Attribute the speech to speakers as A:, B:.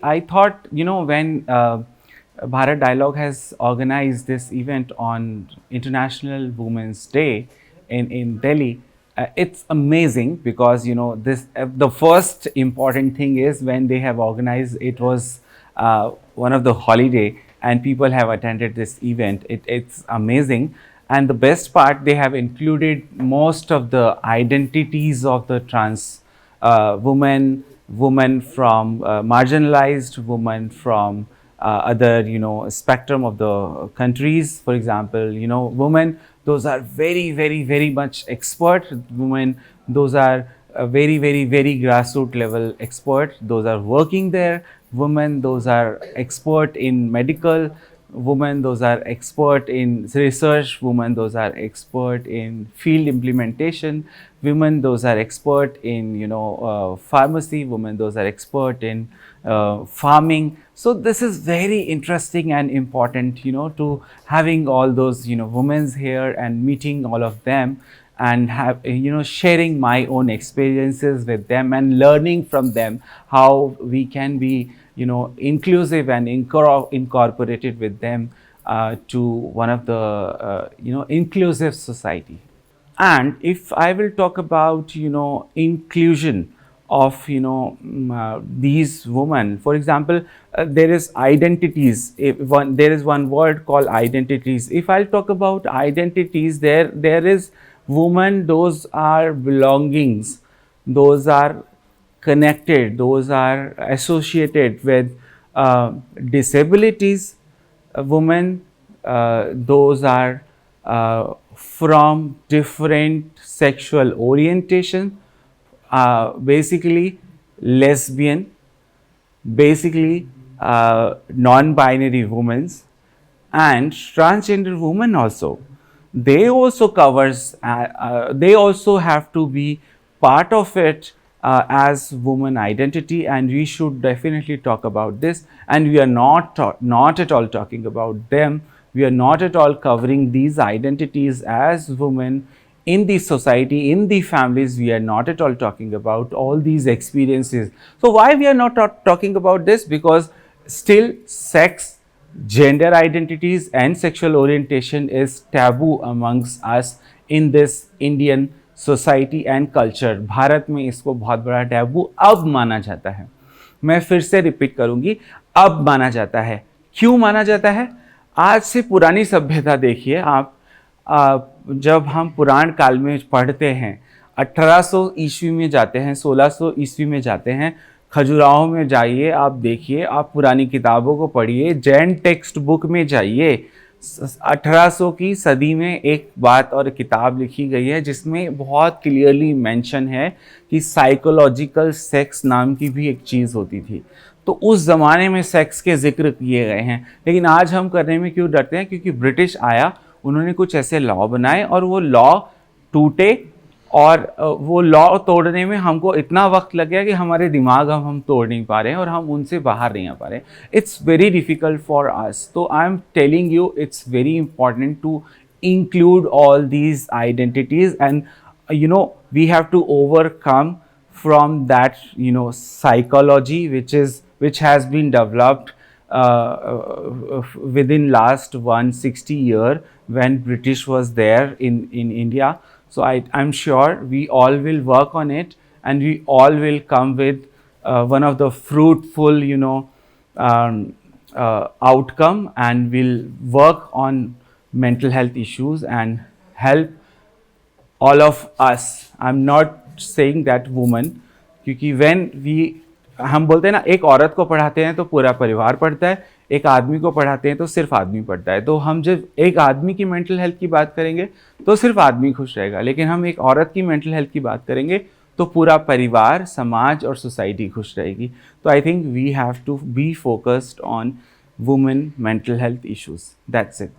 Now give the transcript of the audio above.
A: I thought, when Bharat Dialogue has organized this event on International Women's Day in Delhi, it's amazing because, this the first important thing is when they have organized it was one of the holiday and people have attended this event. It's amazing. And the best part, they have included most of the identities of the trans women, women from marginalized, women from other, spectrum of the countries. For example, women, those are very, very, very much expert women. Those are very, very, very grassroots level expert. Those are working there. Women, those are expert in medical. Women, those are expert in research. Women, those are expert in field implementation. Women, those are expert in pharmacy. Women, those are expert in farming. So this is very interesting and important, to having all those women's here and meeting all of them and have sharing my own experiences with them and learning from them how we can be inclusive and incorporated with them to one of the inclusive society. And if I will talk about inclusion of these women, for example, there is identities. There is one word called identities. If I'll talk about identities, there is women. Those are belongings. Those are connected. Those are associated with disabilities. Women, those are from different sexual orientation, basically lesbian, basically non-binary women, and transgender women also. They also covers. They also have to be part of it as woman identity, and we should definitely talk about this. And we are not at all talking about them. We are not at all covering these identities as women in the society, in the families. We are not at all talking about all these experiences. So why we are not talking about this? Because still sex, gender identities and sexual orientation is taboo amongst us in this Indian society and culture. Bharat में इसको बहुत बड़ा taboo अब माना जाता है. मैं फिर से रिपीट करूंगी, अब माना जाता है. क्यों माना जाता है? आज से पुरानी सभ्यता देखिए आप. जब हम पुराण काल में पढ़ते हैं, 1800 ईस्वी में जाते हैं, 1600 ईस्वी में जाते हैं, खजुराहो में जाइए, आप देखिए, आप पुरानी किताबों को पढ़िए, जैन टेक्स्ट बुक में जाइए. 1800 की सदी में एक बात और किताब लिखी गई है जिसमें बहुत क्लियरली मेंशन है कि साइकोलॉजिकल सेक्स नाम की भी एक चीज़ होती थी. तो उस ज़माने में सेक्स के जिक्र किए गए हैं. लेकिन आज हम करने में क्यों डरते हैं? क्योंकि ब्रिटिश आया, उन्होंने कुछ ऐसे लॉ बनाए और वो लॉ टूटे, और वो लॉ तोड़ने में हमको इतना वक्त लग गया कि हमारे दिमाग हम तोड़ नहीं पा रहे हैं और हम उनसे बाहर नहीं आ पा रहे. It's very difficult for us. तो I am telling you, it's very important to include all these identities, and we have to overcome from that psychology which has been developed within last 160 year when British was there in India. So I'm sure we all will work on it, and we all will come with one of the fruitful outcome, and we'll work on mental health issues and help all of us. I'm not saying that woman, क्योंकि when we हम बोलते हैं ना, एक औरत को पढ़ाते हैं तो पूरा परिवार पढ़ता है, एक आदमी को पढ़ाते हैं तो सिर्फ आदमी पढ़ता है. तो हम जब एक आदमी की मेंटल हेल्थ की बात करेंगे तो सिर्फ आदमी खुश रहेगा, लेकिन हम एक औरत की मेंटल हेल्थ की बात करेंगे तो पूरा परिवार, समाज और सोसाइटी खुश रहेगी. तो I think we have to be focused on women mental health issues. That's it.